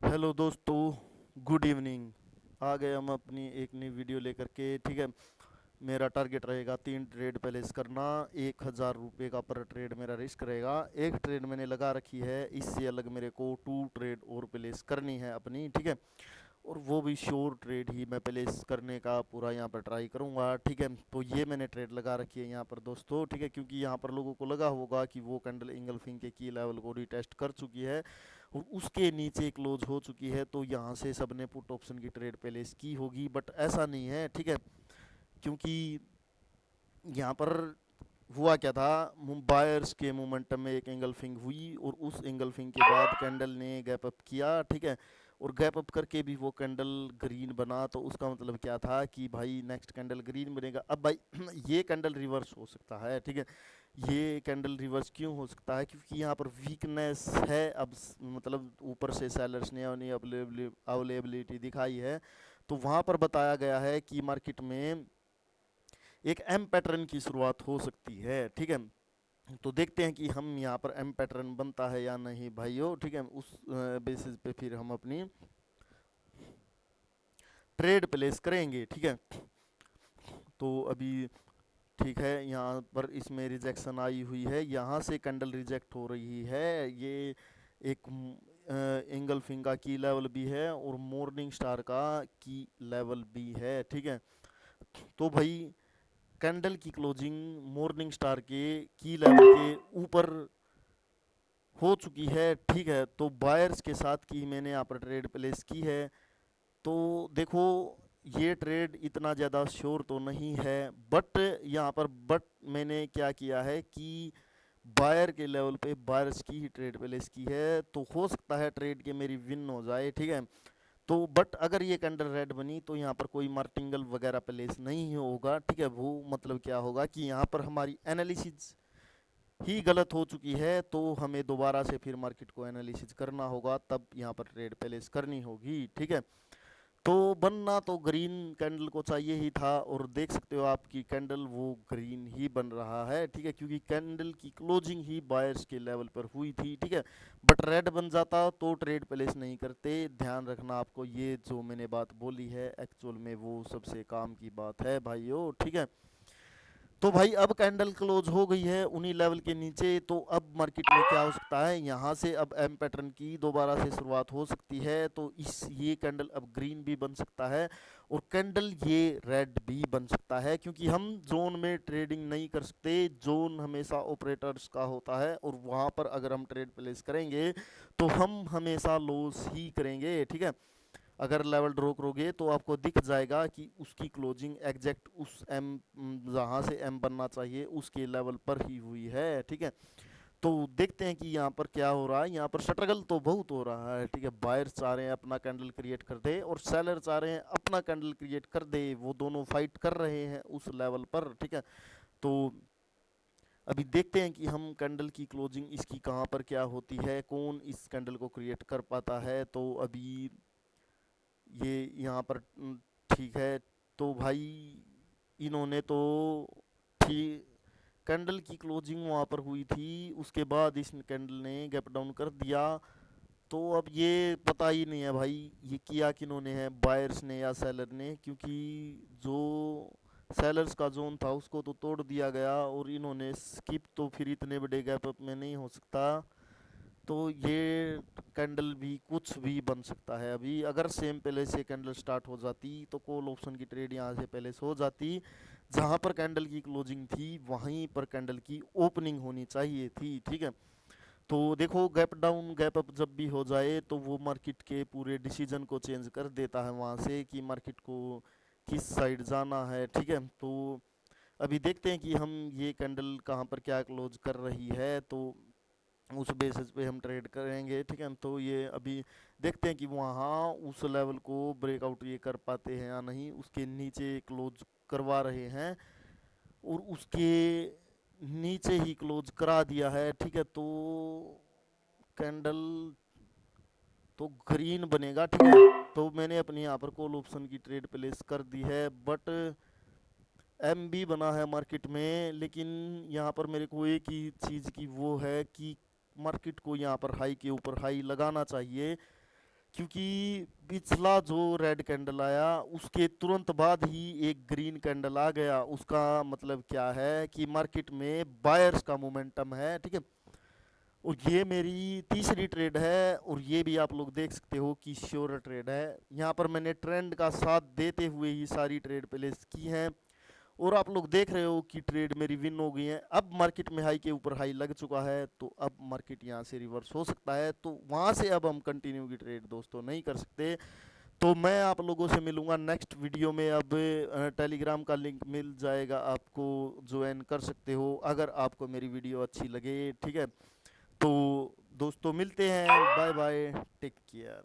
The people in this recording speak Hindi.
हेलो दोस्तों, गुड इवनिंग। आ गए हम अपनी एक नई वीडियो लेकर के। ठीक है, मेरा टारगेट रहेगा 3 ट्रेड प्लेस करना। 1,000 रुपये का पर ट्रेड मेरा रिस्क रहेगा। एक ट्रेड मैंने लगा रखी है, इससे अलग मेरे को 2 ट्रेड और प्लेस करनी है अपनी। ठीक है, और वो भी श्योर ट्रेड ही मैं प्लेस करने का पूरा यहाँ पर ट्राई करूँगा। ठीक है, तो ये मैंने ट्रेड लगा रखी है यहाँ पर दोस्तों। ठीक है, क्योंकि यहाँ पर लोगों को लगा होगा कि वो कैंडल इंगल्फिंग के की लेवल को रिटेस्ट कर चुकी है और उसके नीचे क्लोज हो चुकी है, तो यहाँ से सबने पुट ऑप्शन की ट्रेड प्लेस की होगी, बट ऐसा नहीं है। ठीक है, क्योंकि यहाँ पर हुआ क्या था, बायर्स के मोमेंटम में एक एंगल्फिंग हुई और उस एंगल्फिंग के बाद कैंडल ने गैप अप किया। ठीक है, और गैप अप करके भी वो कैंडल ग्रीन बना, तो उसका मतलब क्या था कि भाई नेक्स्ट कैंडल ग्रीन बनेगा। अब भाई ये कैंडल रिवर्स हो सकता है। ठीक है, ये कैंडल रिवर्स क्यों हो सकता है, क्योंकि यहाँ पर वीकनेस है। अब मतलब ऊपर से सेलर्स ने अपनी अवेलेबिलिटी दिखाई है, तो वहाँ पर बताया गया है कि मार्केट में एक एम पैटर्न की शुरुआत हो सकती है। ठीक है, तो देखते हैं कि हम यहाँ पर एम पैटर्न बनता है या नहीं भाइयों। ठीक है, उस बेसिस पे फिर हम अपनी ट्रेड प्लेस करेंगे। ठीक है, तो अभी ठीक है, यहाँ पर इसमें रिजेक्शन आई हुई है, यहाँ से कैंडल रिजेक्ट हो रही है। ये एक एंगल्फिंग का की लेवल भी है और मॉर्निंग स्टार का की लेवल भी है। ठीक है, तो भाई कैंडल की क्लोजिंग मॉर्निंग स्टार के की लेवल के ऊपर हो चुकी है। ठीक है, तो बायर्स के साथ की मैंने यहाँ पर ट्रेड प्लेस की है। तो देखो, ये ट्रेड इतना ज़्यादा श्योर तो नहीं है, बट यहाँ पर बट मैंने क्या किया है कि बायर के लेवल पे बायर्स की ही ट्रेड प्लेस की है, तो हो सकता है ट्रेड के मेरी विन हो जाए। ठीक है, तो बट अगर ये कैंडल रेड बनी तो यहाँ पर कोई मार्टिंगल वगैरह प्लेस नहीं होगा। ठीक है, वो मतलब क्या होगा कि यहाँ पर हमारी एनालिसिस ही गलत हो चुकी है, तो हमें दोबारा से फिर मार्केट को एनालिसिस करना होगा, तब यहाँ पर ट्रेड प्लेस करनी होगी। ठीक है, तो बनना तो ग्रीन कैंडल को चाहिए ही था, और देख सकते हो आप कि कैंडल वो ग्रीन ही बन रहा है। ठीक है, क्योंकि कैंडल की क्लोजिंग ही बायर्स के लेवल पर हुई थी। ठीक है, बट रेड बन जाता तो ट्रेड प्लेस नहीं करते। ध्यान रखना आपको, ये जो मैंने बात बोली है एक्चुअल में वो सबसे काम की बात है भाइयों। ठीक है, तो भाई अब कैंडल क्लोज हो गई है उन्हीं लेवल के नीचे, तो अब मार्केट में क्या हो सकता है, यहाँ से अब एम पैटर्न की दोबारा से शुरुआत हो सकती है। तो इस ये कैंडल अब ग्रीन भी बन सकता है और कैंडल ये रेड भी बन सकता है, क्योंकि हम जोन में ट्रेडिंग नहीं कर सकते। जोन हमेशा ऑपरेटर्स का होता है और वहाँ पर अगर हम ट्रेड प्लेस करेंगे तो हम हमेशा लॉस ही करेंगे। ठीक है, अगर लेवल ड्रॉ करोगे तो आपको दिख जाएगा कि उसकी क्लोजिंग एग्जैक्ट उस एम जहाँ से एम बनना चाहिए उसके लेवल पर ही हुई है। ठीक है, तो देखते हैं कि यहाँ पर क्या हो रहा है। यहाँ पर स्ट्रगल तो बहुत हो रहा है। ठीक है, बायर्स चाह रहे हैं अपना कैंडल क्रिएट कर दे और सेलर चाह रहे हैं अपना कैंडल क्रिएट कर दे, वो दोनों फाइट कर रहे हैं उस लेवल पर। ठीक है, तो अभी देखते हैं कि हम कैंडल की क्लोजिंग इसकी कहाँ पर क्या होती है, कौन इस कैंडल को क्रिएट कर पाता है। तो अभी ये यहाँ पर ठीक है, तो भाई इन्होंने तो ठीक कैंडल की क्लोजिंग वहाँ पर हुई थी, उसके बाद इस कैंडल ने गैप डाउन कर दिया। तो अब ये पता ही नहीं है भाई ये किया किन्होंने है, बायर्स ने या सेलर ने, क्योंकि जो सेलर्स का जोन था उसको तो तोड़ दिया गया और इन्होंने स्किप तो फिर इतने बड़े गैप अप में नहीं हो सकता। तो ये कैंडल भी कुछ भी बन सकता है। अभी अगर सेम पहले से कैंडल स्टार्ट हो जाती तो कॉल ऑप्शन की ट्रेड यहाँ से पहले से हो जाती, जहाँ पर कैंडल की क्लोजिंग थी वहीं पर कैंडल की ओपनिंग होनी चाहिए थी। ठीक है, तो देखो गैप डाउन गैप अप जब भी हो जाए तो वो मार्केट के पूरे डिसीजन को चेंज कर देता है वहाँ से कि मार्केट को किस साइड जाना है। ठीक है, तो अभी देखते हैं कि हम ये कैंडल कहाँ पर क्या क्लोज कर रही है, तो उस बेसिस पे हम ट्रेड करेंगे। ठीक है, तो ये अभी देखते हैं कि वहाँ उस लेवल को ब्रेकआउट ये कर पाते हैं या नहीं, उसके नीचे क्लोज करवा रहे हैं और उसके नीचे ही क्लोज करा दिया है। ठीक है, तो कैंडल तो ग्रीन बनेगा। ठीक है, तो मैंने अपनी यहाँ पर कॉल ऑप्शन की ट्रेड प्लेस कर दी है, बट एम भी बना है मार्केट में, लेकिन यहाँ पर मेरे को एक ही चीज़ की वो है कि मार्केट को यहाँ पर हाई के ऊपर हाई लगाना चाहिए, क्योंकि पिछला जो रेड कैंडल आया उसके तुरंत बाद ही एक ग्रीन कैंडल आ गया, उसका मतलब क्या है कि मार्केट में बायर्स का मोमेंटम है, ठीक है। और ये मेरी तीसरी ट्रेड है, और ये भी आप लोग देख सकते हो कि श्योर ट्रेड है। यहाँ पर मैंने ट्रेंड का साथ देते हुए ही सारी ट्रेड प्लेस की हैं, और आप लोग देख रहे हो कि ट्रेड मेरी विन हो गई है। अब मार्केट में हाई के ऊपर हाई लग चुका है, तो अब मार्केट यहाँ से रिवर्स हो सकता है, तो वहाँ से अब हम कंटिन्यू की ट्रेड दोस्तों नहीं कर सकते। तो मैं आप लोगों से मिलूंगा नेक्स्ट वीडियो में। अब टेलीग्राम का लिंक मिल जाएगा, आपको ज्वाइन कर सकते हो अगर आपको मेरी वीडियो अच्छी लगे, ठीक है। तो दोस्तों मिलते हैं, बाय बाय, टेक केयर।